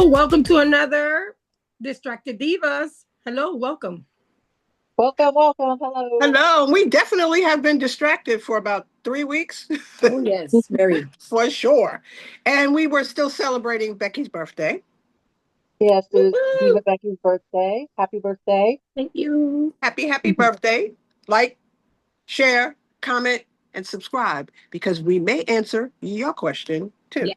welcome to another Distracted Divas. Hello, welcome. Welcome. Hello. Hello. We definitely have been distracted for about 3 weeks, Oh, yes, very. for sure. And we were still celebrating Becky's birthday. Yes, it is Woo-hoo! Diva Becky's birthday. Happy birthday. Thank you. Happy birthday. Like, share, comment, and subscribe because we may answer your question too. Yeah.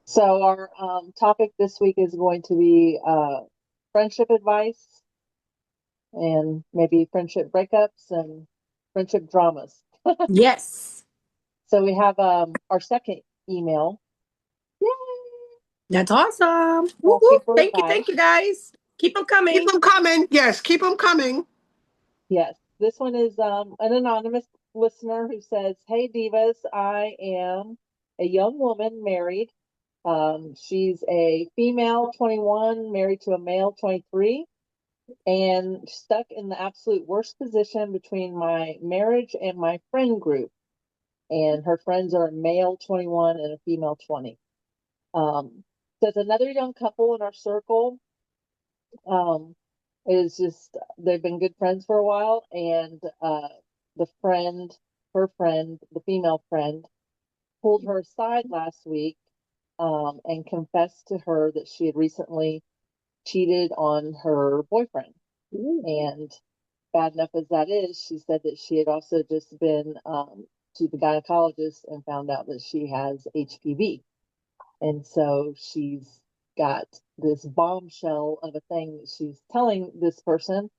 So our topic this week is going to be friendship advice and maybe friendship breakups and friendship dramas. Yes. So we have our second email. Yay! That's awesome. Woo woo. Asking for Thank you. advice. Thank you, guys. Keep them Keep coming. them coming. Yes, keep them coming. Yes, this one is an anonymous listener who says, "Hey Divas, I am a young woman married. She's a female 21, married to a male 23, and stuck in the absolute worst position between my marriage and my friend group. And her friends are a male 21 and a female 20. There's another young couple in our circle. Um, is just they've been good friends for a while, and the friend, her friend, the female friend, pulled her aside last week and confessed to her that she had recently cheated on her boyfriend. Ooh. And bad enough as that is, she said that she had also just been to the gynecologist and found out that she has HPV. And so she's got this bombshell of a thing that she's telling this person.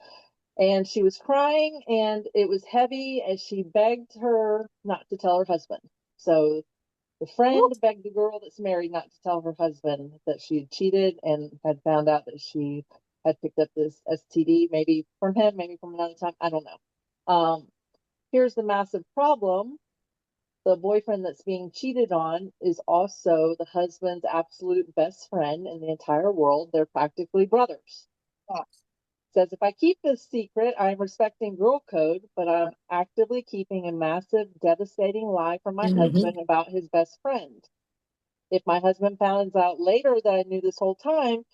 And she was crying and it was heavy as she begged her not to tell her husband. So the Woo. friend begged the girl that's married not to tell her husband that she had cheated and had found out that she had picked up this STD, maybe from him, maybe from another time. I don't know. Here's the massive problem. The boyfriend that's being cheated on is also the husband's absolute best friend in the entire world. They're practically brothers. Says, if I keep this secret, I'm respecting girl code, but I'm actively keeping a massive, devastating lie from my Mhm. husband about his best friend. If my husband finds out later that I knew this whole time,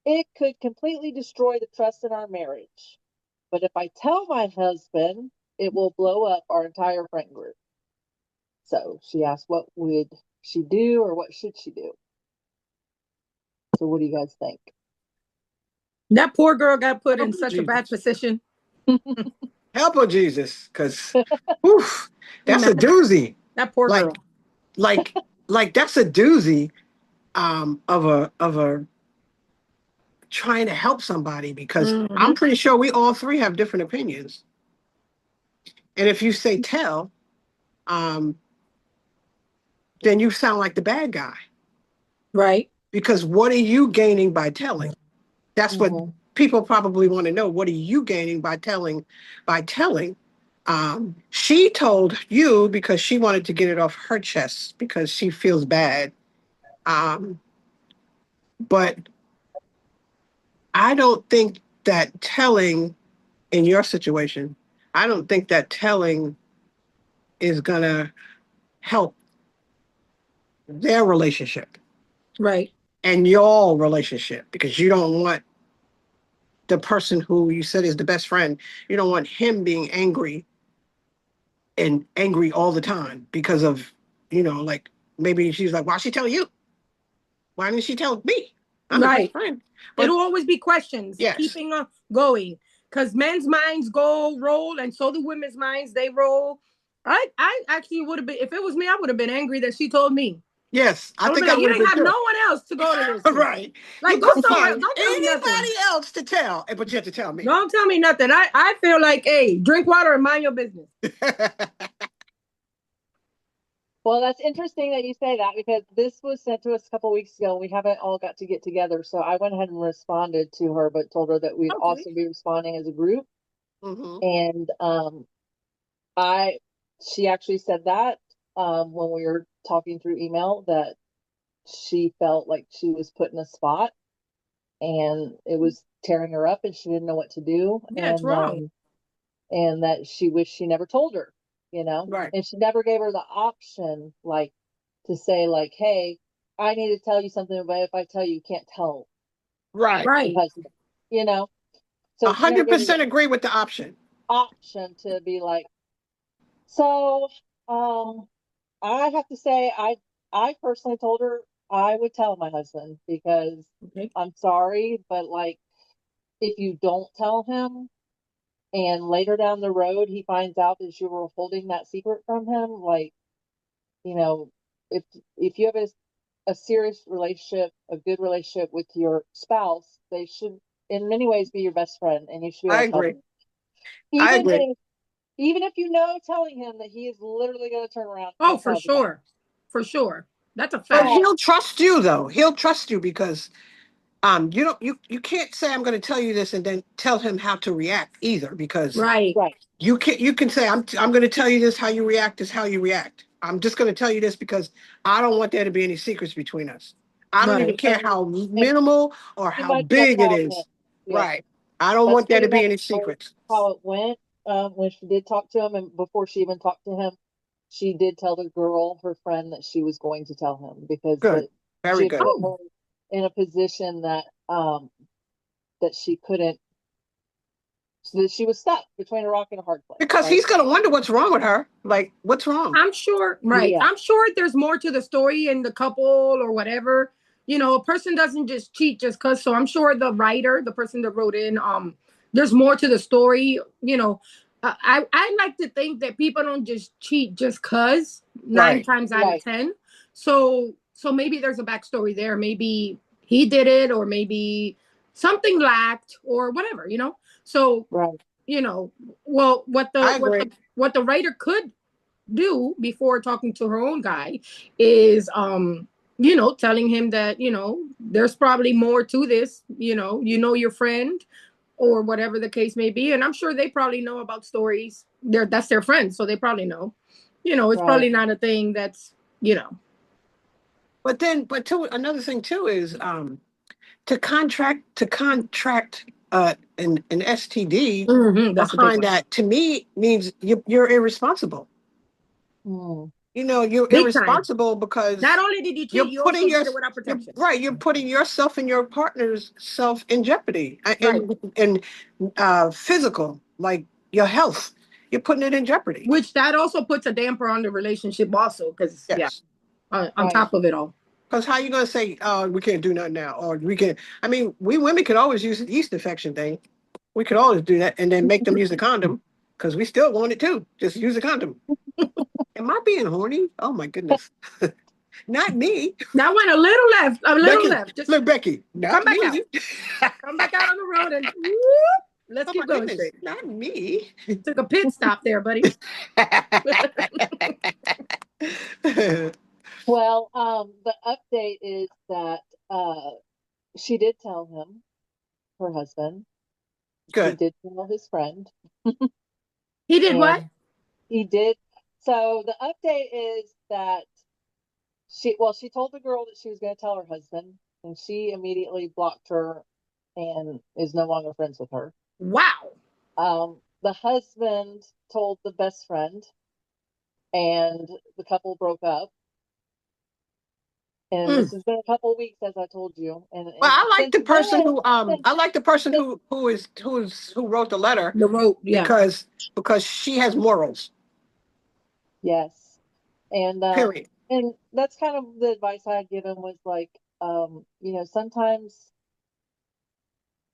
it could completely destroy the trust in our marriage. But if I tell my husband, it will blow up our entire friend group. So she asked, what would she do or what should she do? So what do you guys think? That poor girl got put in Help her, such a bad Jesus. position. Help her, Jesus. Because, that's a Imagine doozy. that poor girl. Like, like, like that's a doozy of a trying to help somebody because I'm Mhm. pretty sure we all three have different opinions. And if you say tell, um, then you sound like the bad guy. Right. Because what are you gaining by telling? That's what Mm-hmm. people probably want to know. What are you gaining by telling? By telling, she told you because she wanted to get it off her chest because she feels bad. Um, but I don't think that telling in your situation, I don't think that telling is gonna help their relationship Right. and your relationship because you don't want the person who you said is the best friend, you don't want him being angry and angry all the time because of, like maybe she's like, why she tell you? Why didn't she tell me? I'm the best Right. friend. But It'll always be questions yes, keeping on going because men's minds go roll and so do women's minds. They roll. I actually would have been, if it was me, I would have been angry that she told me. yes, I I would have think been I like, you would have didn't been have no too. one else to go to this with. Right. You Like, go couldn't somewhere. find Don't tell me nothing. anybody else to tell, but you had to tell me. Don't tell me nothing. I feel like, hey, drink water and mind your business. Well, that's interesting that you say that because this was sent to us a couple weeks ago. We haven't all got to get together. So I went ahead and responded to her, but told her that we'd Okay. also be responding as a group. Hmm. And I she actually said that when we were talking through email that she felt like she was put in a spot and it was tearing her up and she didn't know what to do. Yeah, it's wrong. And that she wished she never told her, you know, Right. and she never gave her the option, like to say, like, hey, I need to tell you something, but if I tell you, you can't tell Right. the Right. husband, you know? So A she never hundred gave me the percent agree with the option. option to be like, so, um, I have to say, I personally told her I would tell my husband because Okay. I'm sorry, but like if you don't tell him and later down the road he finds out that you were holding that secret from him, like, you know, if if you have a serious relationship, a good relationship with your spouse, they should in many ways be your best friend and you should be I able to tell agree. them. I Even agree. if even if you know telling him that he is literally going to turn around Oh, and for tell the guy. sure. For sure. That's a But fact. But he'll trust you though. He'll trust you because you don't you can't say I'm going to tell you this and then tell him how to react either because Right. right, you can say I'm going to tell you this, how you react is how you react. I'm just going to tell you this because I don't want there to be any secrets between us. I don't even Right. care how and minimal or pretty how much that's big it how it went. is. Yeah, Right. I don't that's want there pretty to be much any secrets. how it went. When she did talk to him, and before she even talked to him, she did tell the girl, her friend, that she was going to tell him because Good. she Very had good. put Oh, her in a position that she couldn't, that she was stuck between a rock and a hard place, Because right? he's going to wonder what's wrong with her. Like, what's wrong? I'm sure, right. Yeah, I'm sure there's more to the story in the couple or whatever. You know, a person doesn't just cheat just cause. So I'm sure the writer, the person that wrote in, there's more to the story. You know, I like to think that people don't just cheat just cause nine Right. times out of right, 10. So maybe there's a backstory there. Maybe he did it, or maybe something lacked, or whatever. You know. So right, you know, well, I agree. what the writer could do before talking to her own guy is you know, telling him that, you know, there's probably more to this, you know your friend or whatever the case may be, and I'm sure they probably know about stories. That's their friend, so they probably know. You know, it's right. probably not a thing that's, you know. But then, but too, another thing too is to contract an STD That's a big behind one. that to me means you're irresponsible. Hmm. You know, you're Big time. irresponsible Not because only did you you're cheat, you putting also your did it without you're protection. right. You're putting yourself and your partner's self in jeopardy Right. and physical, like your health. You're putting it in jeopardy. Which that also puts a damper on the relationship also, because yeah, Yes. on Right. top of it all. Because how you gonna say, we can't do nothing now, or we can? I mean, we women could always use the yeast infection thing. We could always do that, and then make them use a condom, because we still want it too. Just use a condom. Am I being horny? Oh my goodness, not me, That went a little left, a little Becky. left. Just Look, Becky, come not back out. me. Come back out on the road and whoop, let's Oh my keep going goodness, straight. not me. Took a pit stop there, buddy. Well, the update is that she did tell him, her husband. He Good. did tell his friend, He did what? and he did. So the update is that she told the girl that she was going to tell her husband, and she immediately blocked her and is no longer friends with her. Wow. The husband told the best friend, and the couple broke up. And Mm. this has been a couple of weeks, as I told you. Well, And since then, since, I like the person since who wrote the letter The road, yeah. because she has morals. yes, Period. and that's kind of the advice I had given was like, sometimes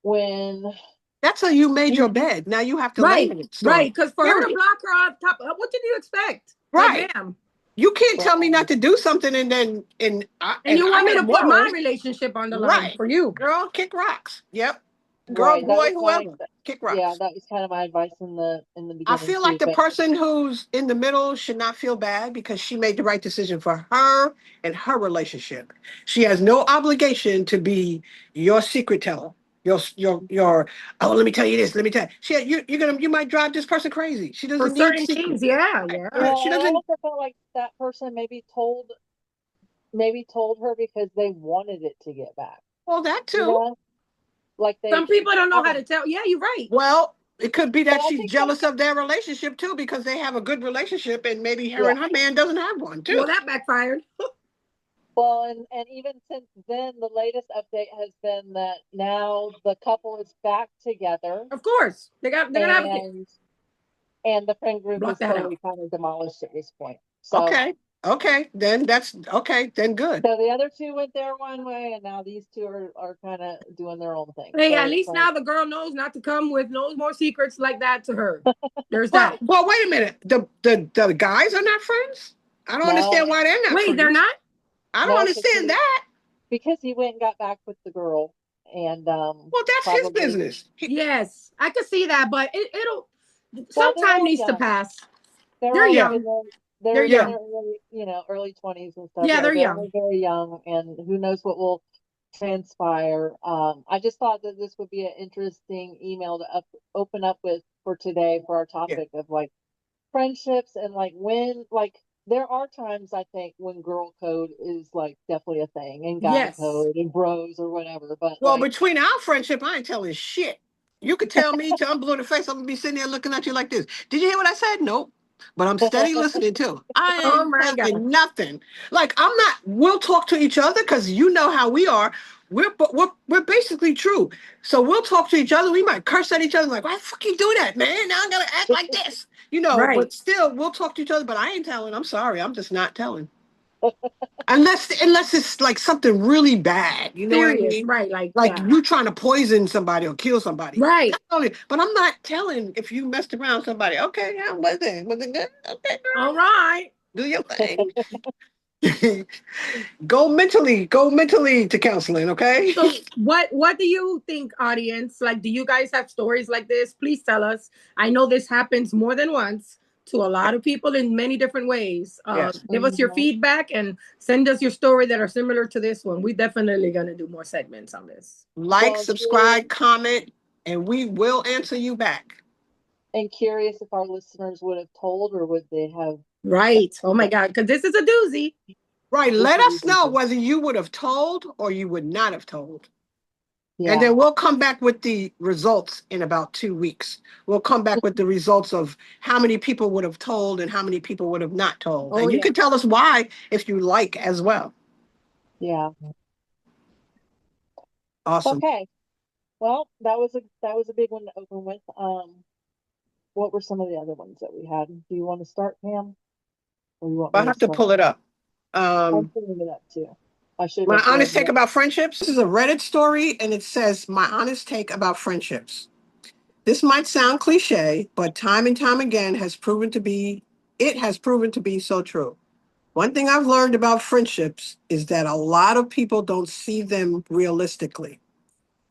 when That's how you made you, your bed. Now you have to lay Right, in it. So right. Because for her to period. block her off top, what did you expect? Like, Right. ma'am. You can't tell me right, not to do something And and you I want me have to put my morals. relationship on the line Right. for you? Girl, kick rocks. Yep. Girl, right, that boy, was whoever. Kick yeah, rocks. that was kind of my advice in the I beginning feel like too. the But person who's in the middle should not feel bad because she made the right decision for her and her relationship. She has no obligation to be your secret teller. Your oh, let me tell you this. Let me tell you. You might drive this person crazy. She For doesn't need certain secrets. things, yeah, Right. yeah. She I doesn't. also felt like that person maybe told her because they wanted it to get back. Well, that You too. know, like Some they people don't know have how a. to tell. Yeah, you're right. Well, it could be But that I she's think some. jealous of their relationship too because they have a good relationship and maybe her Yeah. and her man doesn't have one Well, too. that backfired. Well, and even since then, the latest update has been that now the couple is back together, Of course, they're gonna have a kid. and the friend group Block is that out. totally kind of demolished at this point. So, Okay. Okay. Then that's okay. Then good. so the other two went their one way, and now these two are kind of doing their own thing. Hey, So at it's least like, now the girl knows not to come with no more secrets like that to her. There's that. Well, wait a minute. The guys are not friends. I don't no, understand why they're not Wait, they're friends. not? I don't no, understand that. because he went and got back with the girl, and Well, that's his probably, business. Yes, I could see that, but it'll well, some they're time all needs to young. pass. They're They're all Yeah. like young. They're in Yeah. young. their early, early 20s and stuff. Yeah, So they're they're young. only very young, and who knows what will transpire. I just thought that this would be an interesting email to open up with for today for our Yeah. topic of like friendships and like when like there are times I think when girl code is like definitely a thing and guy Yes. code and bros or whatever. But Well, like between our friendship, I ain't telling shit. You could tell me till I'm blue in the face. I'm gonna be sitting there looking at you like this. Did you hear what I said? Nope. But I'm steady listening too. I Oh ain't my God. telling nothing. Like I'm not. We'll talk to each other because you know how we are. We're basically true. So we'll talk to each other. We might curse at each other like, "Why the fuck you do that, man? Now I'm gonna act like this." Right. But still, we'll talk to each other. But I ain't telling. I'm sorry. I'm just not telling. Unless it's like something really bad, you know what I Serious. mean? Right. Like, Like yeah. you trying to poison somebody or kill somebody. Right. That's only, but I'm not telling if you messed around somebody. Okay, yeah, was it? Was it good? Okay, All girl, right. do your thing. Go mentally to counseling. Okay. So what do you think, audience? Like, do you guys have stories like this? Please tell us. I know this happens more than once to a lot of people in many different ways. Yes. Give us your mhm. feedback and send us your story that are similar to this one. We definitely gonna do more segments on this. Like, Well, curious subscribe, comment, and we will answer you back. and curious if our listeners would have told or would they have Right. Oh my God. Because this is a doozy. Right. this Let is us know ridiculous. whether you would have told or you would not have told. And Yeah. then we'll come back with the results in about 2 weeks. We'll come back with the results of how many people would have told and how many people would have not told. Oh And you yeah. can tell us why if you like as well. Yeah. Awesome. Okay. Well, that was a big one to open with. What were some of the other ones that we had? Do you want to start, Pam, or you want I me to have to start? pull it up. I'm Um, pulling it up too. I should my have honest pulled take it up. about friendships. This is a Reddit story and it says, my honest take about friendships. This might sound cliche, but time and time again it has proven to be so true. One thing I've learned about friendships is that a lot of people don't see them realistically.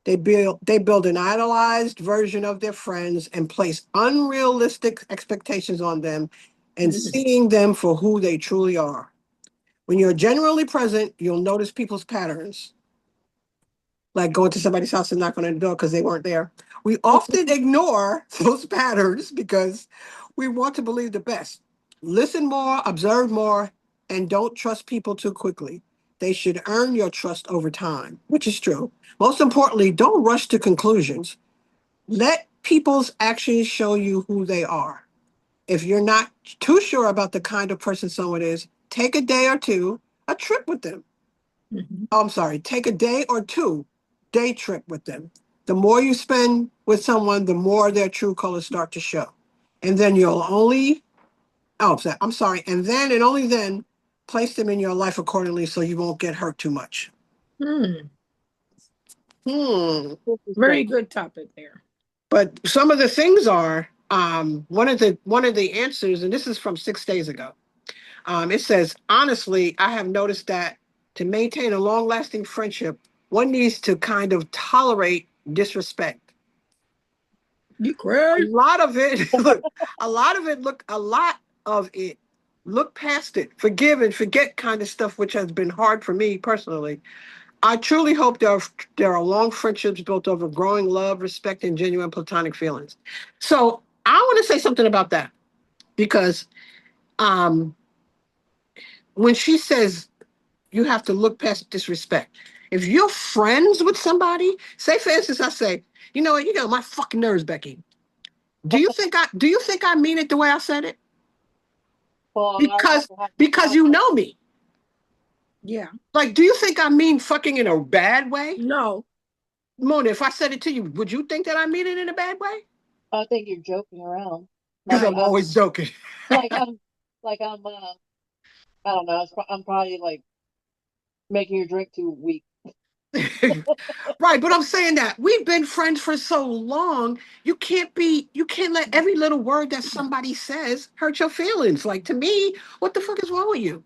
They build an idolized version of their friends and place unrealistic expectations on them and Mhm. seeing them for who they truly are. When you're genuinely present, you'll notice people's patterns, like going to somebody's house and knocking on the door because they weren't there. We often ignore those patterns because we want to believe the best. Listen more, observe more, and don't trust people too quickly. They should earn your trust over time, which is true. Most importantly, don't rush to conclusions. Let people's actions show you who they are. If you're not too sure about the kind of person someone is, take a day or two, a trip with them. Mhm. Oh, I'm sorry, take a day or two day trip with them. The more you spend with someone, the more their true colors start to show. And then you'll only, I'm sorry, and then and only then place them in your life accordingly so you won't get hurt too much. Hmm. Hmm. Very Interesting. good topic there. But some of the things are one of the answers, and this is from 6 days ago. It says, honestly, I have noticed that to maintain a long lasting friendship, one needs to kind of tolerate disrespect. You A crazy? lot of it, look, a lot of it, look past it, forgive and forget kind of stuff, which has been hard for me personally. I truly hope there are long friendships built over growing love, respect, and genuine platonic feelings. So I want to say something about that because um, when she says you have to look past disrespect. If you're friends with somebody, say for instance, I say, you know what, you got my fucking nerves, Becky. Do you think I mean it the way I said it? Well, I Because remember having a because you conversation. know me. Yeah. Like, do you think I mean fucking in a bad way? No. Mona, if I said it to you, would you think that I mean it in a bad way? I think you're joking around. Because Like I'm Right. always joking. like I'm like I don't know. I'm probably like making your drink too weak. Right, but I'm saying that we've been friends for so long, you can't let every little word that somebody says hurt your feelings. Like to me, what the fuck is wrong with you?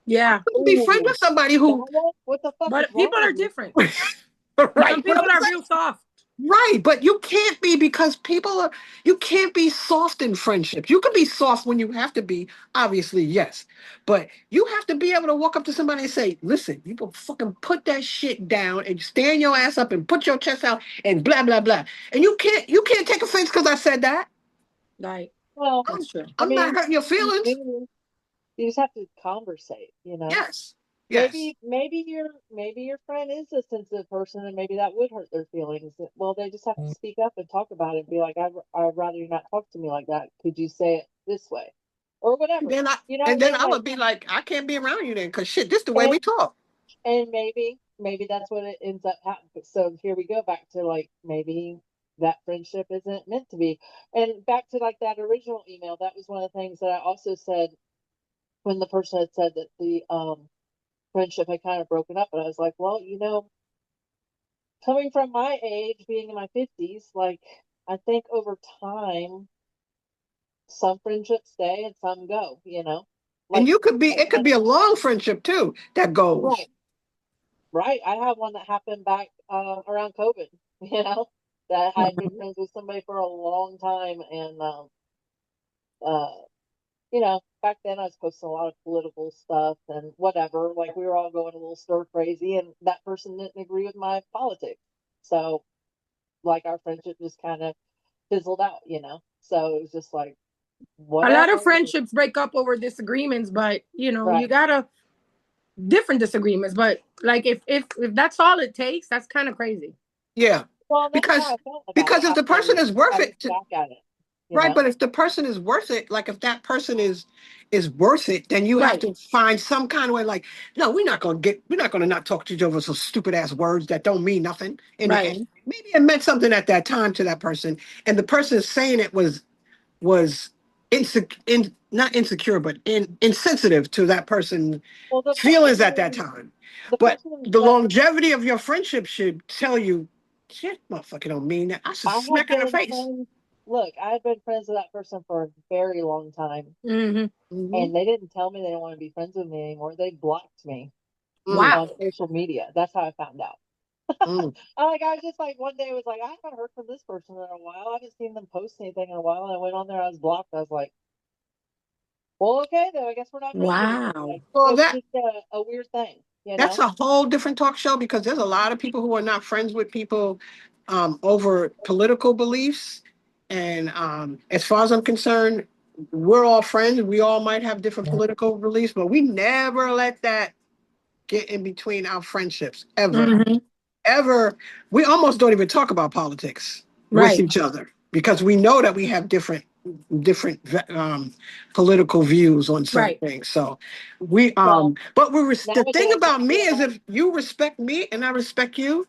Yeah. I wouldn't be friends Ooh, with somebody that who one? What the fuck is But wrong people with are you? different. Some right. But I'm people are real saying soft. right, but you can't be because people are you can't be soft in friendships. You can be soft when you have to be, obviously, yes. But you have to be able to walk up to somebody and say, listen, you can fucking put that shit down and stand your ass up and put your chest out and blah blah blah. And you can't take offense because I said that. Like, Well, that's true. I I'm not mean, hurting your you feelings. do. You just have to conversate, you know. Yes. Yes. Maybe your friend is a sensitive person, and maybe that would hurt their feelings. Well, they just have to speak up and talk about it and be like, I'd rather you not talk to me like that. Could you say it this way, or And whatever? then I You know what and I then mean? I Like, would be like, I can't be around you then because shit, this the way we and talk. and maybe that's what it ends up happening. So here we go back to like maybe that friendship isn't meant to be. And back to like that original email, that was one of the things that I also said when the person had said that the friendship had kind of broken up. And I was like, well, coming from my age, being in my 50s, like I think over time, some friendships stay and some go, And like, you could be like it could be a long friendship too that goes. right, right. I have one that happened back around COVID, that I had been friends with somebody for a long time. And, uh, back then I was posting a lot of political stuff and whatever. Like we were all going a little stir crazy, and that person didn't agree with my politics. So, like, our friendship just kind of fizzled out. So it was just like, A lot of whatever. friendships break up over disagreements, but you Right. gotta different disagreements. But like if that's all it takes, that's kind of crazy. Yeah. Well, that's how Because I felt about it because if the after person is I worth it looked back at it, you right, know? but if the person is worth it, like if that person is worth it, then you have Right. to find some kind of way like, no, we're not gonna not talk to each other some stupid ass words that don't mean nothing in the Right. end. Maybe it meant something at that time to that person, and the person saying it was not insecure, but insensitive to that person Well, feelings at that time. the But person the that longevity of your friendship should tell you, shit, motherfucker don't mean that. I should I had smack her in the been face. friends, look, I had been friends with that person for a very long time, Hmm. Mm-hmm. and they didn't tell me they didn't want to be friends with me anymore. They blocked me Mm, on Wow. social media. That's how I found out. mm. I was just like, one day I was like, I haven't heard from this person in a while. I haven't seen them post anything in a while. And I went on there, I was blocked. I was like, well, okay, then I guess we're not friends anymore. Wow. Like, Well, it was just a weird thing, that's a whole different talk show because there's a lot of people who are not friends with people over political beliefs. And as far as I'm concerned, we're all friends. We all might have different political beliefs, but we never let that get in between our friendships ever. Hmm. Ever. We almost don't even talk about politics with Right. each other because we know that we have different political views on certain Right. things. So we Well, but the thing nowadays I about me feel is like, if you respect me and I respect you,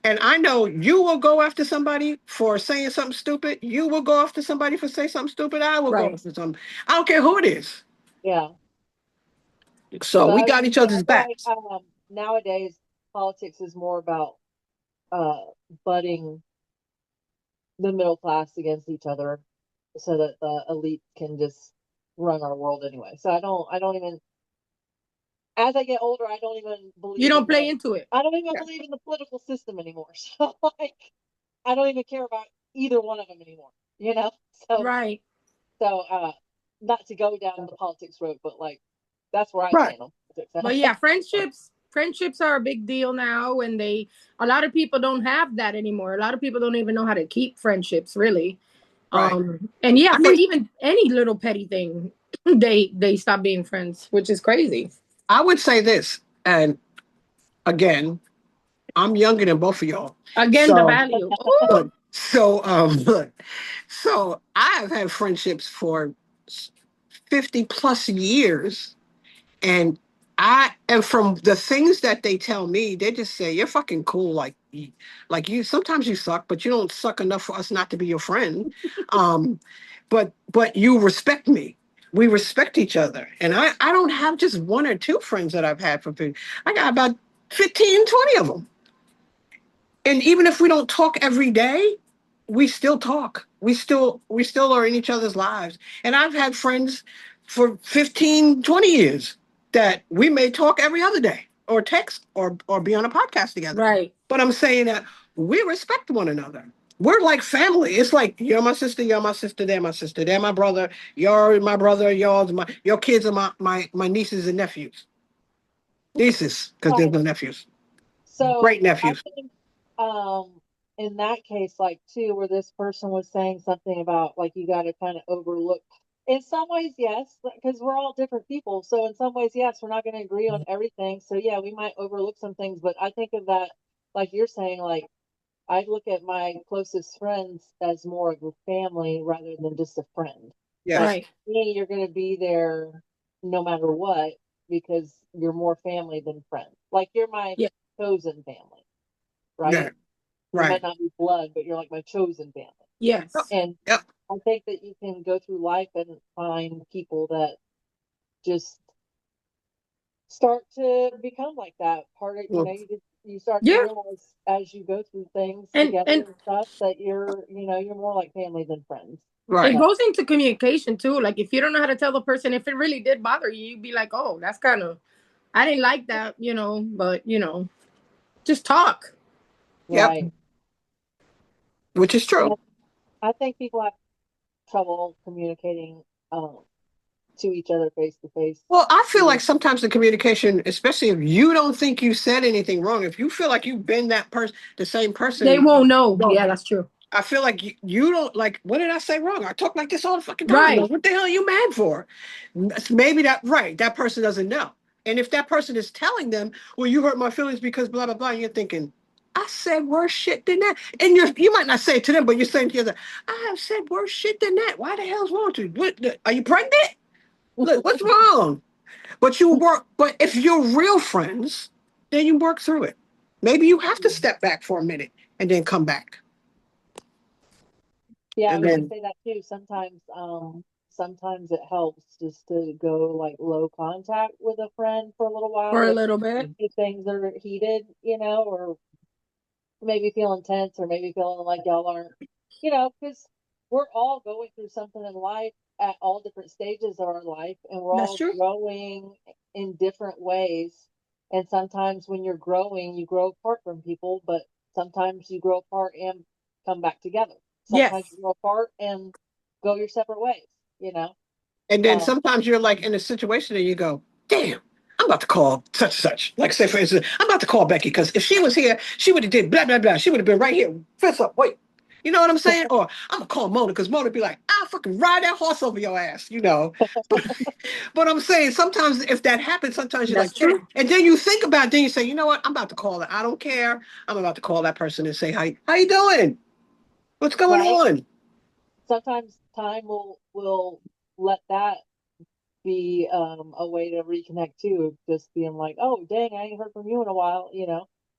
and I know you will go after somebody for saying something stupid, you will go after somebody for saying something stupid, I will go Right. after something. I don't care who it is. yeah. So But we I was got gonna each say, I other's feel like backs. nowadays politics is more about uh butting the middle class against each other so that the elite can just run our world anyway. So I don't even, as I get older, I don't even You believe don't in play into it. I don't even Yeah. believe in the political system anymore. So like, I don't even care about either one of them anymore. You know? So Right. so not to go down the politics road, but like that's where I Right. stand on But politics. yeah, friendships are a big deal now, and a lot of people don't have that anymore. A lot of people don't even know how to keep friendships, really. Right. And yeah, I for mean, even any little petty thing, they stop being friends, which is crazy. I would say this, and again, I'm younger than both of y'all. Again, the So value. Ooh. look, so I've had friendships for 50 plus years, and And from the things that they tell me, they just say you're fucking cool. Like you. Sometimes you suck, but you don't suck enough for us not to be your friend. Um, but you respect me. We respect each other, and I don't have just one or two friends that I've had for 50. I got about 15, 20 of them. And even if we don't talk every day, we still talk. We still are in each other's lives. And I've had friends for 15, 20 years that we may talk every other day or text or be on a podcast together. Right. But I'm saying that we respect one another. We're like family. It's like you're my sister, they're my sister, they're my brother, you're my brother, your kids are my nieces and nephews. Nieces, because there's Right. no nephews. So Great I nephews. think in that case, like too, where this person was saying something about like you got to kind of overlook. In some ways, yes, because we're all different people. So in some ways, yes, we're not going to agree on everything. So yeah, we might overlook some things. But I think of that, like you're saying, like I look at my closest friends as more of a family rather than just a friend. Like Yes. Right. me, you're going to be there no matter what because you're more family than friends. Like you're my Yeah. chosen family, Yeah. right? We might Right. not be blood, but you're like my chosen family. Yep. Yes. And Yep. I think that you can go through life and find people that just start to become like that. Part of, Well, you start to Yeah. realize as you go through things together And and stuff that you're more like family than friends. it right. So goes into communication too. Like if you don't know how to tell the person if it really did bother you, you'd be like, "Oh, that's kind of I didn't like that, but just talk." Yep. right. Which is Yeah, true. I think people have trouble communicating to each other face to face. Well, I feel like sometimes the communication, especially if you don't think you said anything wrong, if you feel like you've been that person, the same They person, won't know. well, Yeah, that's true. I feel like you don't like, what did I say wrong? I talk like this all the fucking time. Like, Right. what the hell are you mad for? Maybe that person doesn't know. And if that person is telling them, well, you hurt my feelings because blah, blah, blah, and you're thinking, I said worse shit than that. And you might not say it to them, but you're saying to yourself, I have said worse shit than that. Why the hell's wrong with you? Are you pregnant? Look, what's wrong? But if you're real friends, then you work through it. Maybe you have to step back for a minute and then come back. Yeah, I And was gonna then, say that too. Sometimes it helps just to go like low contact with a friend for a little For while a little bit. if things are heated, or maybe feeling tense or maybe feeling like y'all aren't, because we're all going through something in life at all different stages of our life, and we're That's all true. growing in different ways. And sometimes when you're growing, you grow apart from people, but sometimes you grow apart and come back together. Sometimes Yes. you grow apart and go your separate ways, you know? and then Um, sometimes you're like in a situation and you go, damn, I'm about to call such and such. Like say for instance, I'm about to call Becky because if she was here, she would have did blah blah blah. She would have been right here. Fist up, wait. You know what I'm saying? Or I'm gonna call Mona because Mona be like, I'll fucking ride that horse over your ass. But I'm saying sometimes if that happens, sometimes you're That's like, damn. true. And then you think about it, then you say, you know what? I'm about to call her. I don't care. I'm about to call that person and say, how you doing? What's going right? on? Sometimes time will let that be a way to reconnect too, just being like, oh dang, I ain't heard from you in a while.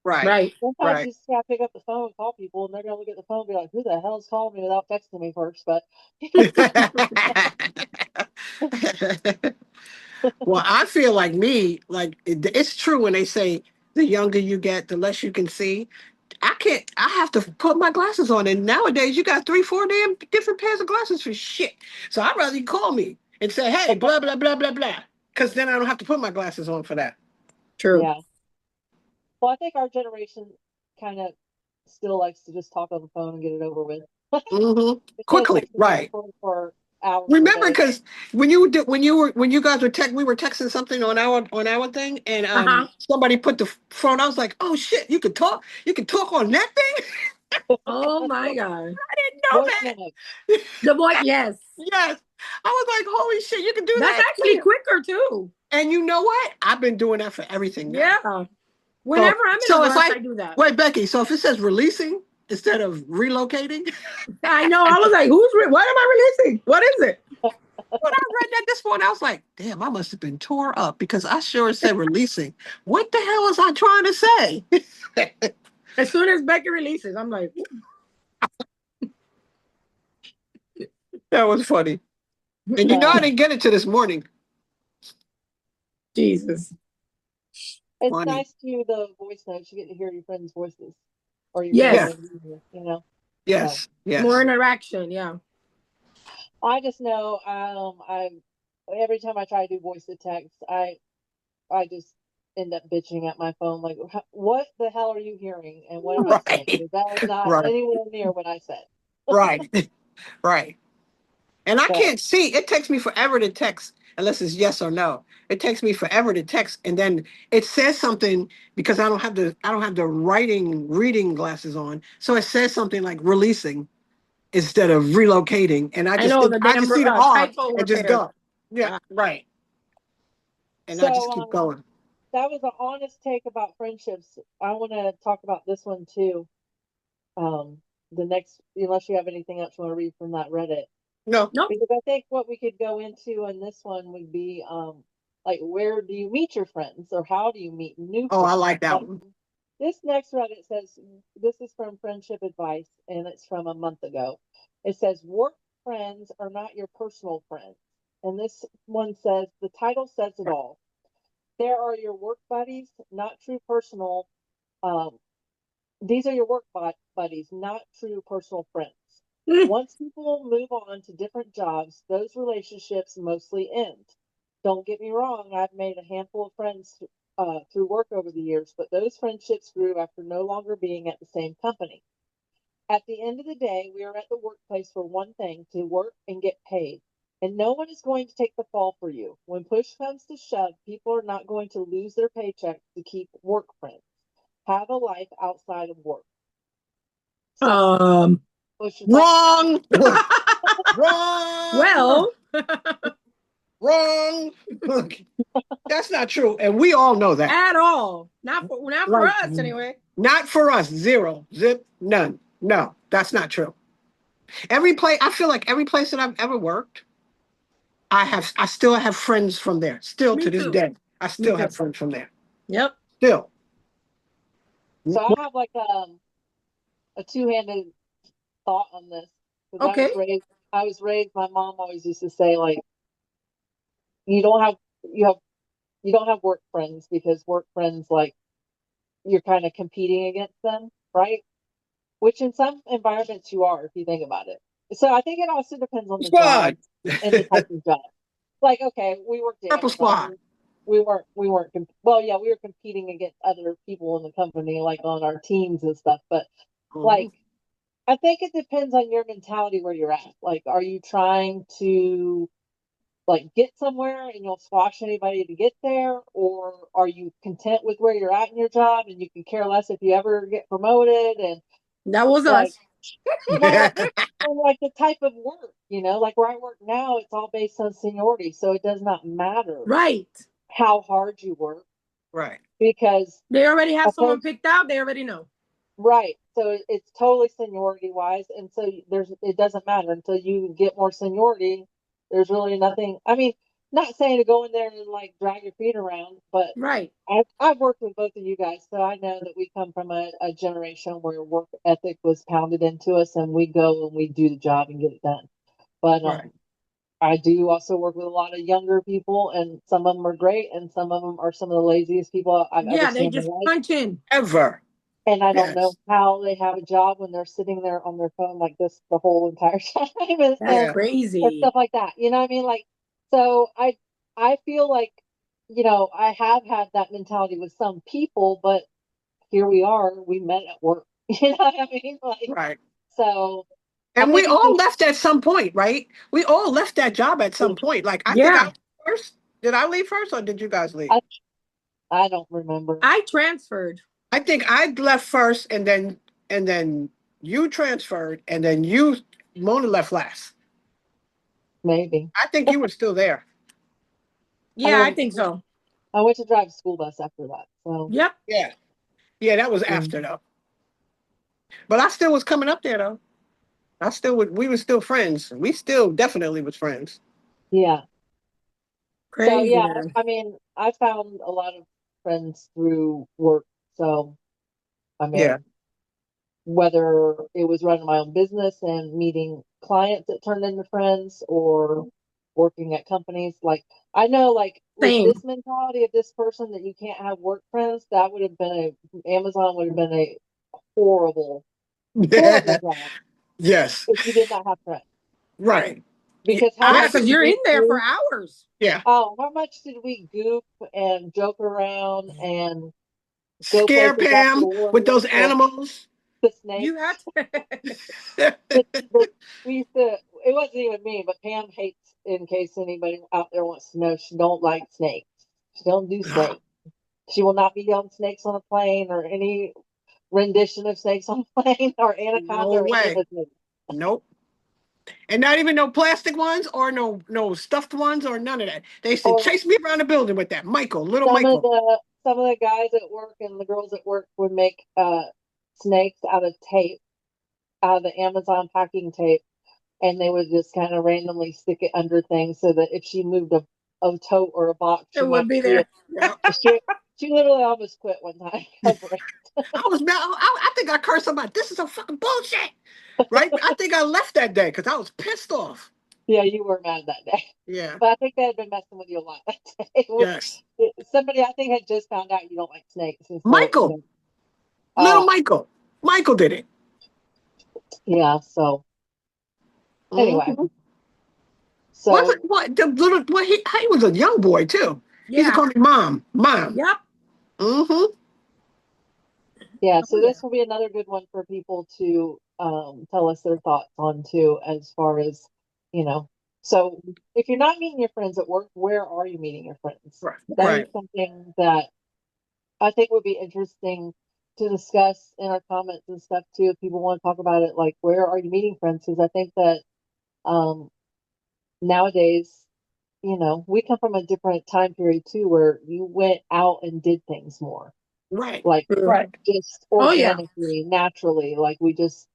Right. Right. Sometimes Right. you just gotta pick up the phone and call people, and they're gonna look at the phone and be like, who the hell's calling me without texting me first? But Well, I feel like it's true when they say the younger you get, the less you can see. I have to put my glasses on. And nowadays you got three, four damn different pairs of glasses for shit. So I'd rather you call me and say, hey, blah, blah, blah, blah, blah. Because then I don't have to put my glasses on for that. True. yeah, well, I think our generation kind of still likes to just talk on the phone and get it over with. Hmm. It feels like Quickly, sitting on the right. phone for hours a Remember, day. because when you guys we were texting something on our thing, and Uh-huh. somebody put the phone. I was like, oh shit, you can talk on that thing. Oh my God. I didn't know Voice that. memos. The boy, yes. Yes, I was like, holy shit, you can do That's that. actually quicker too. And you know what? I've been doing that for everything now. Yeah. So Whenever I'm in a so if rush, I I do that. wait, Becky. So if it says releasing instead of relocating, I know. I was like, what am I releasing? What is it? When I read that this morning, I was like, damn, I must have been tore up because I sure said releasing. What the hell was I trying to say? As soon as Becky releases, I'm like, That was funny. And you know, I Uh, didn't get it to this morning. Jesus. it's Funny. nice to the voice notes. You get to hear your friends' voices or your Yeah. Yes. family, So Yes. More Yes. interaction. Yeah. I just know I every time I try to do voice to text, I just end up bitching at my phone like, what the hell are you hearing and what am I saying? Right. Because that was not Right. anywhere near what I said. Right. Right. And I So can't see. It takes me forever to text unless it's yes or no. It takes me forever to text, and then it says something because I don't have the writing reading glasses on. So it says something like releasing instead of relocating, and I I just know think the I damn just see the R typo and just repair. go. Yeah, Ah. right. And I just so keep going. that was an honest take about friendships. I want to talk about this one too. Um, the next, unless you have anything else you want to read from that Reddit. No. Nope. Because I think what we could go into in this one would be like where do you meet your friends or how do you meet new Oh, I friends? like that Like one. this next Reddit says this is from Friendship Advice and it's from a month ago. It says work friends are not your personal friends. And this one says the title says it all. There are your work buddies, not true personal um, these are your work buddies, not true personal friends. Mm. Once people move on to different jobs, those relationships mostly end. Don't get me wrong, I've made a handful of friends through work over the years, but those friendships grew after no longer being at the same company. At the end of the day, we are at the workplace for one thing to work and get paid. And no one is going to take the fall for you. When push comes to shove, people are not going to lose their paychecks to keep work friends. Have a life outside of work. So, Um. what's your thought? Wrong. Wrong. Well, Wrong. Look, that's not true, and we all know that. at all. Not for Like, us anyway. not for us. Zero. Zip. None. No, that's not true. I feel like every place that I've ever worked, I still have friends from there. Still to Me this too. day, I Me still too. have friends from there. Yep. Still. So, I have like a two-handed thought on this because Okay. I was raised. My mom always used to say like, you don't have you have you don't have work friends because work friends like you're kind of competing against them, right? Which in some environments you are, if you think about it. So I think it also depends on the job Squad. and the type of job. Like, okay, we worked at Purple Amazon. squad. Well, yeah, we were competing against other people in the company, like on our teams and stuff. But like, Mhm. I think it depends on your mentality where you're at. Like, are you trying to like get somewhere and you'll squash anybody to get there, or are you content with where you're at in your job and you can care less if you ever get promoted and That was like us. well, and like the type of work, like where I work now, it's all based on seniority. So it does not matter Right. how hard you work Right. because They already have someone opposed, picked out. They already know. right. So it's totally seniority wise. And so it doesn't matter until you get more seniority. There's really nothing. I mean, not saying to go in there and like drag your feet around, but Right. I've worked with both of you guys, so I know that we come from a generation where work ethic was pounded into us, and we go and we do the job and get it done. But Right. I do also work with a lot of younger people, and some of them are great, and some of them are some of the laziest people I've ever Yeah, they seen in just my life. punch in. Ever. And I don't know Yes. how they have a job when they're sitting there on their phone like this the whole entire time, That's Yeah. and crazy. stuff like that. You know what I mean? Like, so I feel like I have had that mentality with some people, but here we are. We met at work. You know what I mean? Like, Right. so I And we think it's all just left at some point, right? We all left that job at some point. Like I think I Yeah. left first. Did I leave first or did you guys leave? I I don't remember. I transferred. I think I left first and then you transferred and then you Mona left last. Maybe I think you were still there. I Yeah, I went think so. I went to drive a school bus after that. So Yep. Yeah. Yeah, that was yeah. after though. But I still was coming up there though. I still would we were still friends. We still definitely was friends. Yeah. So Crazy, yeah, man. I mean, I found a lot of friends through work. So I Yeah. mean, whether it was running my own business and meeting clients that turned into friends or working at companies, like I know like with Same. this mentality of this person that you can't have work friends, that would have been Amazon would have been a horrible, horrible job Yes. if you did not have friends. Right. Yeah, Because how Yeah, much because did you're in we there for goof? hours. yeah. Oh, how much did we goof and joke around and go Scare places after Pam work with those with animals. the You snakes? had to. The, we used to. It wasn't even me, but Pam hates. In case anybody out there wants to know, she don't like snakes. She don't do snakes. She will not be on snakes on a plane or any rendition of snakes on a plane or anaconda No or any of way. those things. Nope. And not even no plastic ones or no stuffed ones or none of that. They used to Or chase me around the building with that. Michael, little some of Michael. the guys at work and the girls at work would make snakes out of tape, out of the Amazon packing tape, and they would just kind of randomly stick it under things so that if she moved a tote or a box, It she would might be see there. it. Yeah. She she literally almost quit one time covering. I was mad. I think I cursed somebody. This is a fucking bullshit. Right? I think I left that day because I was pissed off. Yeah, you were mad that day, Yeah. but I think they had been messing with you a lot that day. Yes. Somebody I think had just found out you don't like snakes, and so Michael. Little oh Michael. Michael did it. yeah. So anyway, Mm-hmm. What? so What? The little. What? He was a young boy too. He used to Yeah. call me mom. Mom. Yep. Mm-hmm. yeah, Oh so yeah. this will be another good one for people to tell us their thoughts on too, as far as you know. So if you're not meeting your friends at work, where are you meeting your friends? Right. That is Right. something that I think would be interesting to discuss in our comments and stuff too. If people want to talk about it, like where are you meeting friends? Because I think that um, nowadays, we come from a different time period too, where you went out and did things more, Right. like True. Right. just Oh yeah. organically, naturally, like we just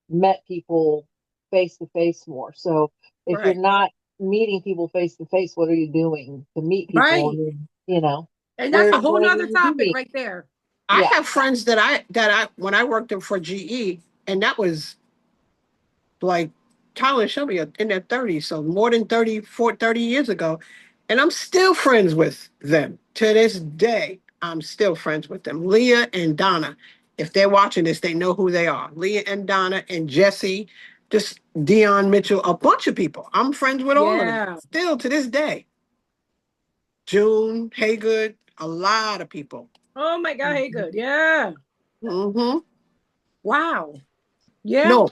met people face to face more. So if you're Right. not meeting people face to face, what are you doing to meet people? I Right. mean, And that's where a whole where do nother you do topic meet? right there. I Yeah. have friends that I when I worked for GE, and that was like Tyler and Shelby are in their 30s, so more than 30 years ago. And I'm still friends with them to this day. I'm still friends with them. Leah and Donna. If they're watching this, they know who they are. Leah and Donna and Jesse, just Dion Mitchell, a bunch of people. I'm friends with all of them Yeah. still to this day. June, Haygood, a lot of people. Oh my God. Hey, good. Yeah. Hmm. Wow. Yeah. No,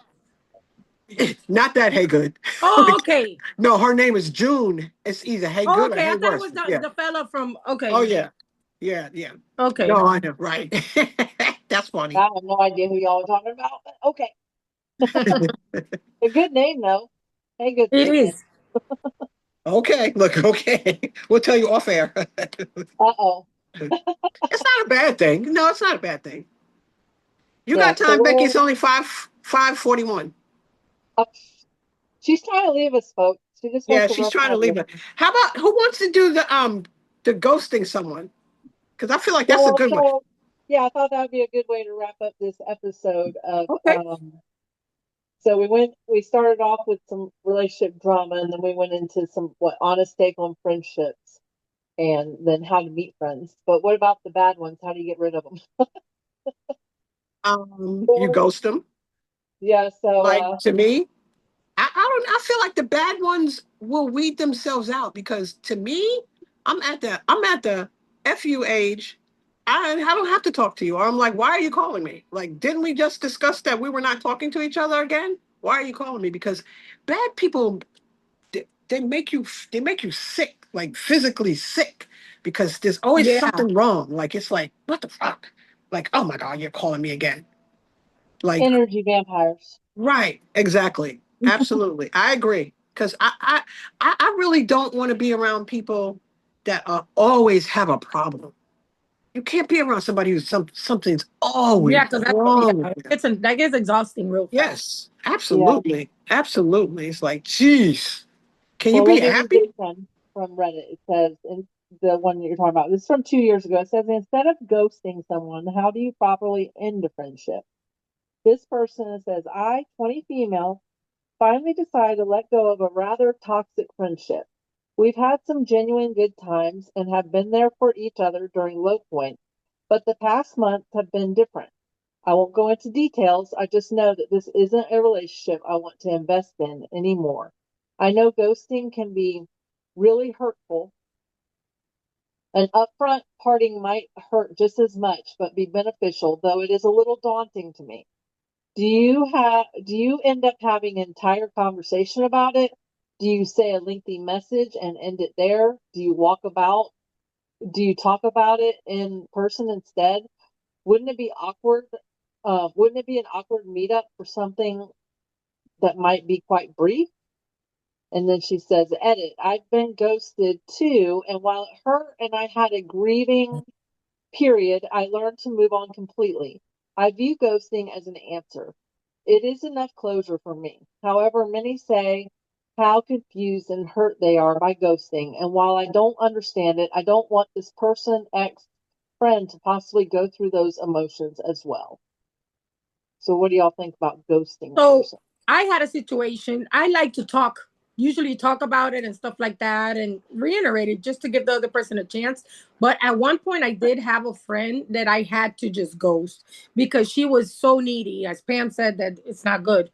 not that Haygood. Oh, okay. No, her name is June. It's either Oh, Haygood or okay. I thought it was Hayworth. Yeah. the fella from. Oh Okay. yeah. Yeah, yeah. Okay. No, I know, right. That's funny. I have no idea who y'all are talking about, but okay. A good name though. Hey, good's a It good name. is. Okay, look, okay. We'll tell you off air. Uh-oh. It's not a bad thing. No, it's not a bad thing. You Yeah, got so time, Becky. It's we're only 5:41. up. She's trying to leave us, folks. She just wants Yeah, to she's rub trying to leave elbows. it. How about who wants to do the ghosting someone? Because I feel like that's a Well, good one. so yeah, I thought that would be a good way to wrap up this episode of Okay. so we started off with some relationship drama and then we went into some honest take on friendships and then how to meet friends. But what about the bad ones? How do you get rid of them? You Or ghost them. yeah, so Like to me, I don't. I feel like the bad ones will weed themselves out because to me, I'm at the fu age. I don't have to talk to you. Or I'm like, why are you calling me? Like, didn't we just discuss that we were not talking to each other again? Why are you calling me? Because bad people they make you sick, like physically sick, because there's always Yeah. something wrong. Like it's like what the fuck? Like oh my god, you're calling me again. Like energy vampires. right, exactly. Absolutely. I agree. Because I really don't want to be around people that always have a problem. You can't be around somebody who's something's always Yeah. Because wrong yeah, with them. that gets exhausting real fast. Yes, Yeah. absolutely. Absolutely. It's like, geez. Can you Well, be let me read happy? this one from Reddit. It says, in the one that you're talking about, this is from 2 years ago. It says, instead of ghosting someone, how do you properly end a friendship? This person says, I, 20 female, finally decided to let go of a rather toxic friendship. We've had some genuine good times and have been there for each other during low points, but the past months have been different. I won't go into details. I just know that this isn't a relationship I want to invest in anymore. I know ghosting can be really hurtful. An upfront parting might hurt just as much, but be beneficial, though it is a little daunting to me. Do you end up having an entire conversation about it? Do you say a lengthy message and end it there? Do you talk about it in person instead? Wouldn't it be awkward? Wouldn't it be an awkward meetup for something that might be quite brief? And then she says, edit, I've been ghosted too, and while it hurt and I had a grieving period, I learned to move on completely. I view ghosting as an answer. It is enough closure for me. However, many say how confused and hurt they are by ghosting. And while I don't understand it, I don't want this person, ex friend, to possibly go through those emotions as well. So, what do y'all think about ghosting a So person? I had a situation. I like to talk, usually talk about it and stuff like that, and reiterate it just to give the other person a chance. But at one point, I did have a friend that I had to just ghost because she was so needy. As Pam said, that it's not good.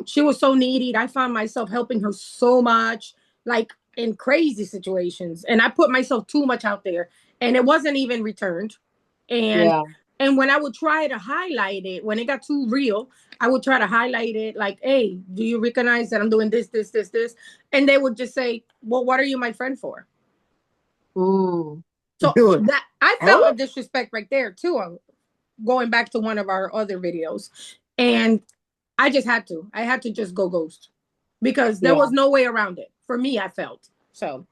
She was so needy. I found myself helping her so much, like in crazy situations, and I put myself too much out there, and it wasn't even returned. And Yeah. and when I would try to highlight it, when it got too real, I would try to highlight it like, hey, do you recognize that I'm doing this, this, this, this? And they would just say, well, what are you my friend for? Mm, So Do it. that I felt a Huh? disrespect right there too. Going back to one of our other videos. And I just had to. I had to just go ghost because there yeah. was no way around it. For me, I felt. So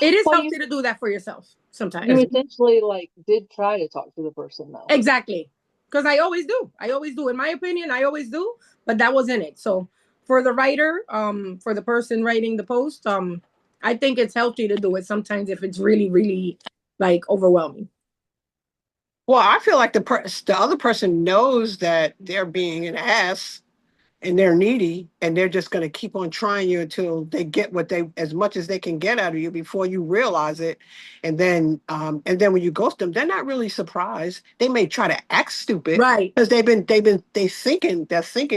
it is Well, healthy to do that for yourself you sometimes. essentially like did try to talk to the person though. Exactly. Because I always do. I always do. In my opinion, I always do. But that wasn't it. So for the writer, for the person writing the post, I think it's healthy to do it sometimes if it's really, really like overwhelming. Well, I feel like the other person knows that they're being an ass and they're needy, and they're just going to keep on trying you until they get what they as much as they can get out of you before you realize it. And then when you ghost them, they're not really surprised. They may try to act stupid Right. because they're thinking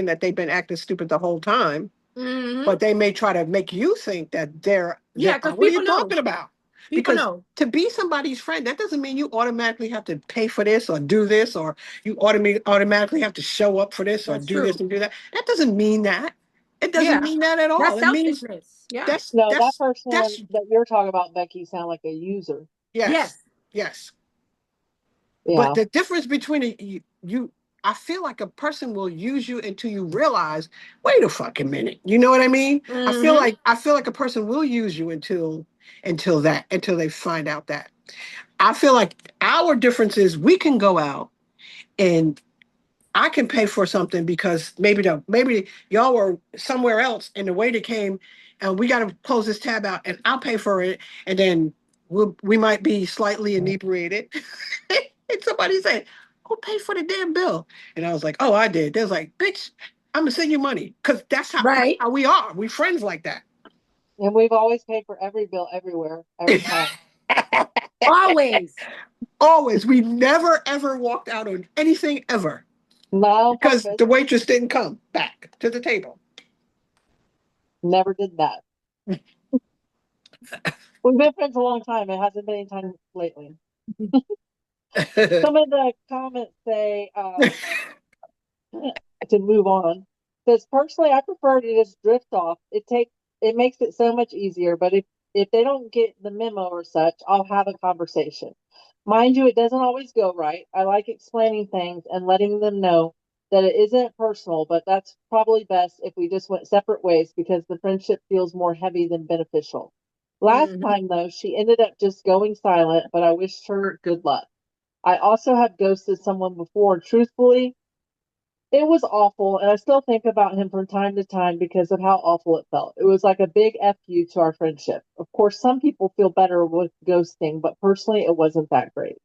that they've been acting stupid the whole time, Hmm. but they may try to make you think that Yeah, they're because what are you people know. talking about? People Because know. to be somebody's friend, that doesn't mean you automatically have to pay for this or do this, or you automatically have to show up for this or That's do this true. and do that. That doesn't mean that. It doesn't Yeah. mean that at That's all. It means selfishness. Yeah. that's No, that that's person that's that you're talking about, Becky, sound like a user. yes, Yes. yes. But Yeah. the difference between I feel like a person will use you until you realize, wait a fucking minute. You know what I mean? Hmm. I feel like a person will use you until they find out that. I feel like our difference is we can go out and I can pay for something because maybe y'all were somewhere else and the waiter came and we got to close this tab out and I'll pay for it, and then we might be slightly inebriated and somebody said, "Go pay for the damn bill," and I was like, "Oh, I did." They was like, "Bitch, I'm gonna send you money," because that's Right. how we are. We friends like that. And we've always paid for every bill everywhere, every time. Always. Always, we never ever walked out on anything ever Not on because purpose. the waitress didn't come back to the table. Never did that. We've been friends a long time. It hasn't been any time lately. Some of the comments say, to move on, says personally, I prefer to just drift off. It makes it so much easier. But if they don't get the memo or such, I'll have a conversation. Mind you, it doesn't always go right. I like explaining things and letting them know that it isn't personal, but that's probably best if we just went separate ways because the friendship feels more heavy than beneficial. Last Hmm. time, though, she ended up just going silent, but I wished her good luck. I also have ghosted someone before. Truthfully, it was awful, and I still think about him from time to time because of how awful it felt. It was like a big F you to our friendship. Of course, some people feel better with ghosting, but personally, it wasn't that great.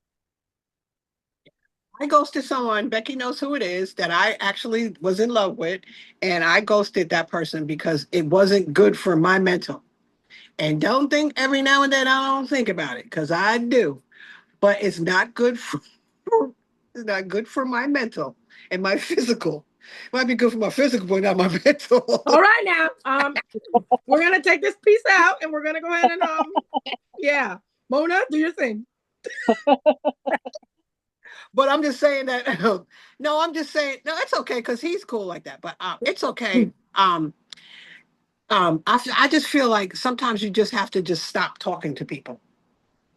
I ghosted someone, Becky knows who it is, that I actually was in love with, and I ghosted that person because it wasn't good for my mental. And don't think every now and then I don't think about it, because I do. But it's not good for it's not good for my mental and my physical. It might be good for my physical, but not my mental. All right now. We're gonna take this piece out and we're gonna go ahead and yeah. Mona, do your thing. But I'm just saying that no, I'm just saying no, it's okay because he's cool like that. But it's okay. I just feel like sometimes you just have to just stop talking to people,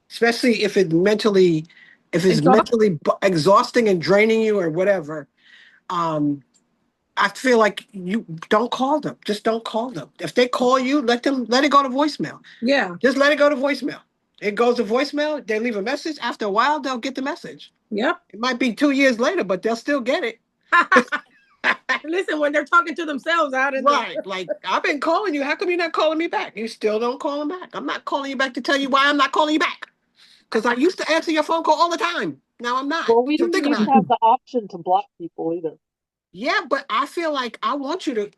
especially if it's Exhaust. mentally exhausting and draining you or whatever. Um, I feel like you don't call them. Just don't call them. If they call you, let it go to voicemail. Yeah. Just let it go to voicemail. It goes to voicemail. They leave a message. After a while, they'll get the message. Yep. It might be 2 years later, but they'll still get it. Listen, when they're talking to themselves out in the Right. Like, I've been calling you. How come you're not calling me back? You still don't call them back. I'm not calling you back to tell you why I'm not calling you back. Because I used to answer your phone call all the time. Now I'm not. Well, we So didn't think used about to it. have the option to block people either. Yeah, but I feel like I want you to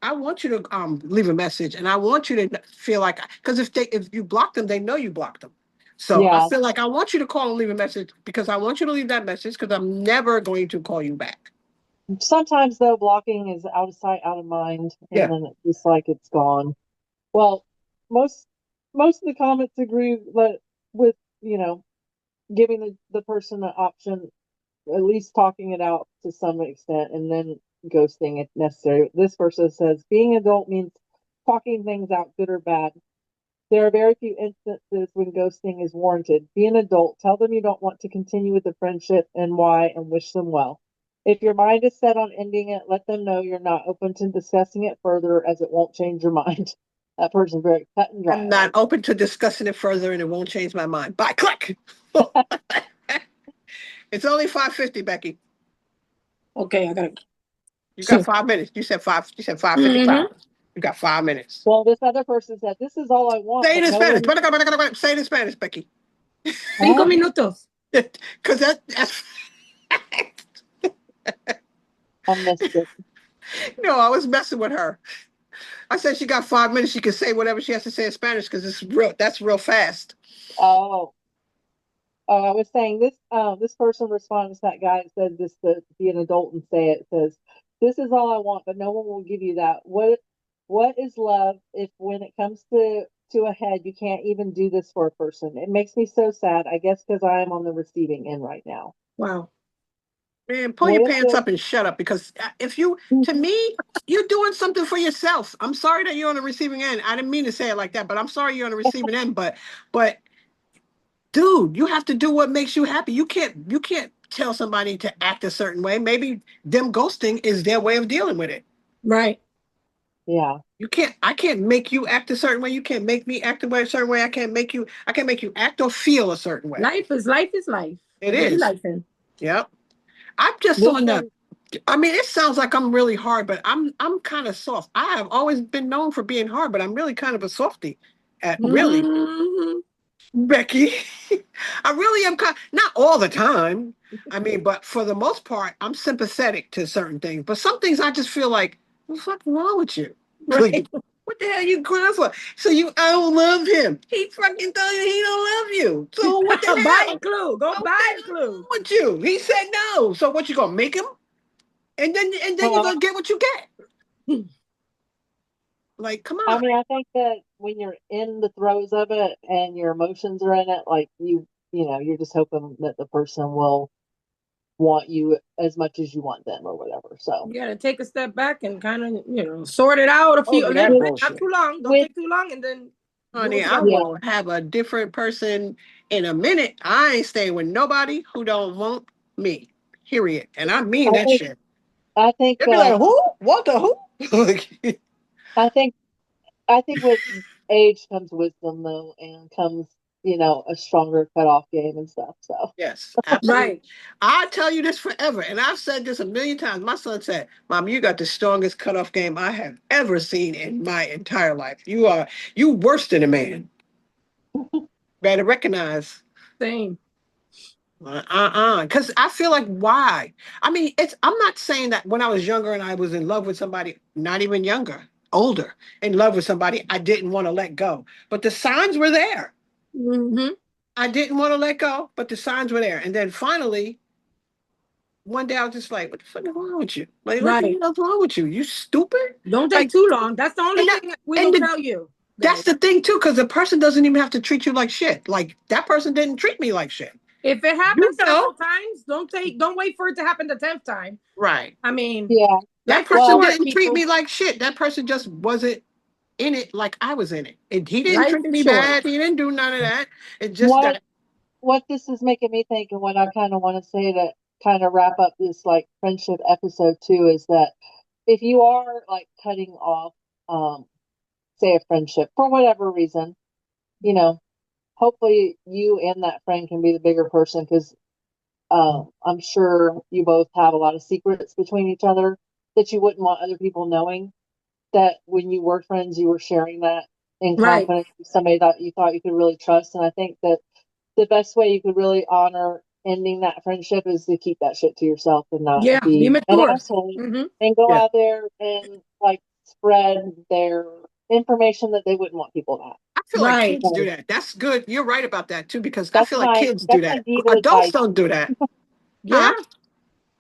leave a message, and I want you to feel like, because if you block them, they know you blocked them. So I Yeah. feel like I want you to call and leave a message because I want you to leave that message because I'm never going to call you back. Sometimes though, blocking is out of sight, out of mind, and Yeah. then it's just like it's gone. Well, most most of the comments agree that with giving the person an option, at least talking it out to some extent, and then ghosting if necessary. This person says being adult means talking things out, good or bad. There are very few instances when ghosting is warranted. Be an adult. Tell them you don't want to continue with the friendship and why, and wish them well. If your mind is set on ending it, let them know you're not open to discussing it further as it won't change your mind. That person's very cut and dry. I'm not open to discussing it further, and it won't change my mind. Bye. Click. It's only 5:50, Becky. okay, I gotta You got 5 minutes. You said five. You said 5:55. mm-hmm. You got 5 minutes. Well, this other person said, "This is all I want, Say it but in no Spanish. one." Say it in Spanish, Becky. 5 minutos. Because that's I missed it. no, I was messing with her. I said she got 5 minutes. She can say whatever she has to say in Spanish because it's real. That's real fast. Oh, I was saying this. This person responds to that guy that said this to be an adult and say it. Says, "This is all I want, but no one will give you that. What is love if when it comes to a head, you can't even do this for a person? It makes me so sad. I guess because I am on the receiving end right now. Wow. Man, pull What your is pants it? up and shut up because if you, to me, you're doing something for yourself. I'm sorry that you're on the receiving end. I didn't mean to say it like that, but I'm sorry you're on the receiving end. But dude, you have to do what makes you happy. You can't tell somebody to act a certain way. Maybe them ghosting is their way of dealing with it. Right. Yeah, You can't I can't make you act a certain way. You can't make me act a certain way. I can't make you act or feel a certain way. Life is life. It It be is. life in. Yep. I'm just this on the one. I mean, it sounds like I'm really hard, but I'm kind of soft. I have always been known for being hard, but I'm really kind of a softie. Really, Mm-hmm. Becky. I really am kind, not all the time. I mean, but for the most part, I'm sympathetic to certain things. But some things I just feel like, what's fucking wrong with you? Like, Right. what the hell are you crying for? So I don't love him. He fucking told you he don't love you. So what the Buy a hell? clue. Go So what the buy a hell wrong clue. with you? He said no. So what you gonna make him? And then you're Well, gonna get what you get. Like, come I on. mean, I think that when you're in the throes of it and your emotions are in it, like you're just hoping that the person will want you as much as you want them or whatever. So, You gotta take a step back and kind of, sort it out Over a that little bit, not bullshit. too long. Don't with take too long, and then do Honey, what you I gotta do. yeah, will have a different person in a minute. I ain't staying with nobody who don't want me. Period. And I mean I that think shit. I think They'd be like, who? What the who? Like, I think I think with age comes wisdom though, and comes a stronger cutoff game and stuff. So Yes, absolutely. Right. I tell you this forever, and I've said this a million times. My son said, "Mom, you got the strongest cutoff game I have ever seen in my entire life. You worse than a man. Better recognize." Same. Because I feel like why? I mean, I'm not saying that when I was younger and I was in love with somebody, not even younger, older, in love with somebody, I didn't want to let go. But the signs were there. Hmm. I didn't want to let go, but the signs were there. And then finally, one day I was just like, "What the fuck is wrong with you? Like, what the Right. hell's wrong with you? You stupid?" Don't take Like, too long. That's the only and that, thing we and will the, tell you, that's guys. the thing too, because the person doesn't even have to treat you like shit. Like that person didn't treat me like shit. If it You happens know, several times, don't wait for it to happen the 10th time. right? I mean, yeah, That life is person well, short, didn't treat people. me like shit. That person just wasn't in it like I was in it. And he didn't Life treat is me short. bad. He didn't do none of that. It just what that. what this is making me think, and what I kind of want to say to kind of wrap up this like friendship episode too, is that if you are like cutting off, um, say a friendship for whatever reason, you know, hopefully you and that friend can be the bigger person because I'm sure you both have a lot of secrets between each other that you wouldn't want other people knowing. That when you were friends, you were sharing that in Right. confidence with somebody that you thought you could really trust. And I think that the best way you could really honor ending that friendship is to keep that shit to yourself and not Yeah. Be be an mature. asshole Hmm. and go Yeah. out there and like spread their information that they wouldn't want people to have. I feel like Right. kids do So that. That's good. You're right about that too, because I feel like kids do that's my that. diva Adults advice. don't do that. Yeah. Huh?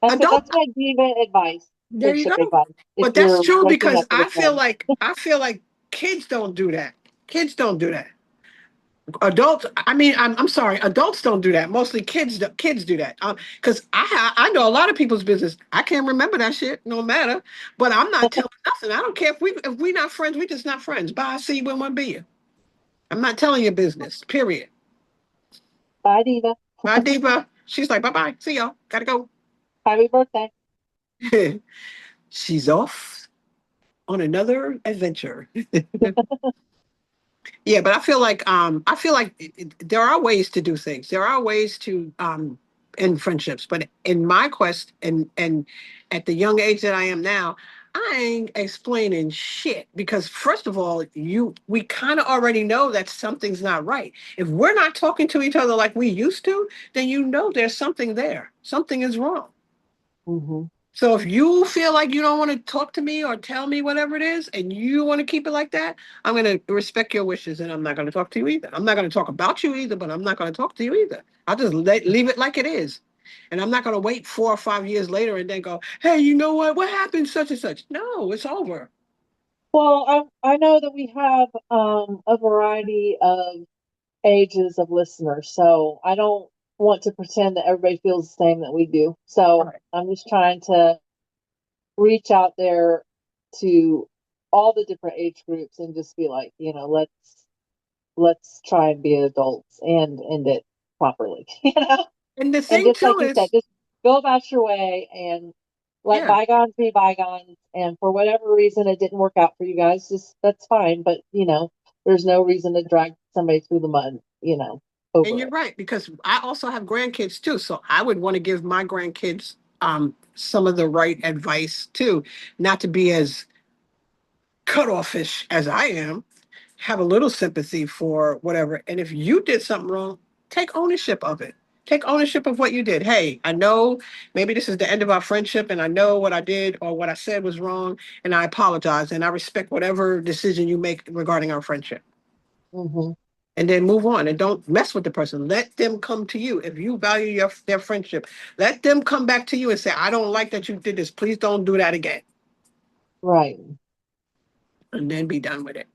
I said Adults that's my diva advice, There you friendship go. advice. If But that's you're true breaking because up with a friend. I feel like kids don't do that. Kids don't do that. Adults, I mean, I'm sorry, adults don't do that. Mostly kids do that. Because I know a lot of people's business. I can't remember that shit, no matter. But I'm not telling nothing. I don't care if we not friends. We just not friends. Bye. See you when one be you. I'm not telling your business. Period. Bye, diva. My diva. She's like, bye bye. See y'all. Gotta go. Happy birthday. She's off on another adventure. Yeah, but I feel like there are ways to do things. There are ways to end friendships. But in my quest and at the young age that I am now, I ain't explaining shit because first of all, we kind of already know that something's not right. If we're not talking to each other like we used to, then you know there's something there. Something is wrong. Hmm. So if you feel like you don't want to talk to me or tell me whatever it is, and you want to keep it like that, I'm going to respect your wishes, and I'm not going to talk to you either. I'm not going to talk about you either, but I'm not going to talk to you either. I'll just leave it like it is, and I'm not going to wait 4 or 5 years later and then go, "Hey, you know what? What happened? Such and such." No, it's over. Well, I know that we have a variety of ages of listeners, so I don't want to pretend that everybody feels the same that we do. All So right. I'm just trying to reach out there to all the different age groups and just be like, let's try and be adults and end it properly, And the And thing just like too you said, is, just go about your way and let yeah. bygones be bygones. And for whatever reason it didn't work out for you guys, just that's fine. But there's no reason to drag somebody through the mud, And over you're it. right, because I also have grandkids too. So I would want to give my grandkids some of the right advice too, not to be as cutoffish as I am, have a little sympathy for whatever. And if you did something wrong, take ownership of it. Take ownership of what you did. Hey, I know maybe this is the end of our friendship, and I know what I did or what I said was wrong, and I apologize, and I respect whatever decision you make regarding our friendship. Hmm. And then move on and don't mess with the person. Let them come to you. If you value their friendship, let them come back to you and say, "I don't like that you did this. Please don't do that again." Right. And then be done with it.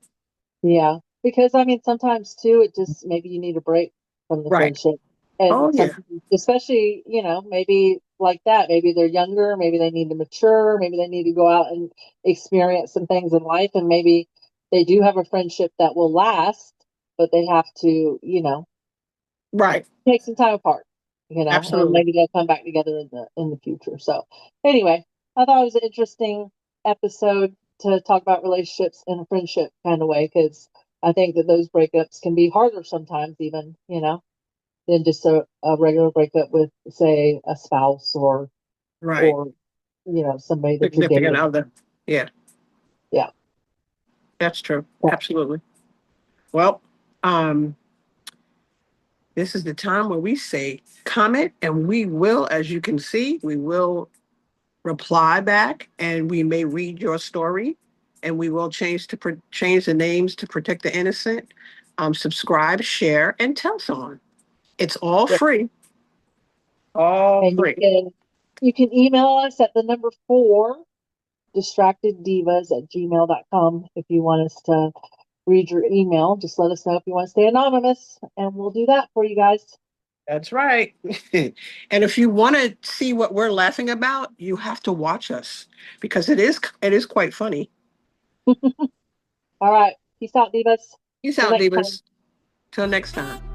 Yeah. Because I mean, sometimes too, it just maybe you need a break from the Right. friendship. And Oh yeah. sometimes, especially, maybe like that, maybe they're younger, maybe they need to mature, maybe they need to go out and experience some things in life, and maybe they do have a friendship that will last, but they have to, Right. take some time apart, and Absolutely. maybe they'll come back together in the future. So anyway, I thought it was an interesting episode to talk about relationships in a friendship kind of way because I think that those breakups can be harder sometimes, even, than just a regular breakup with, say, a spouse Right. or somebody that you're Significant dating. other. Yeah, Yeah. that's true. Yeah. Absolutely. Well, um, this is the time where we say comment, and we will, as you can see, we will reply back, and we may read your story, and we will change the names to protect the innocent. Subscribe, share, and tell someone. It's all Yep. free. All And free. you can email us at the number 4 DistractedDivas@gmail.com if you want us to read your email. Just let us know if you want to stay anonymous, and we'll do that for you guys. That's right. And if you want to see what we're laughing about, you have to watch us because it is quite funny. All right. Peace out, Divas. Peace Till out, next time. Divas. Till next time.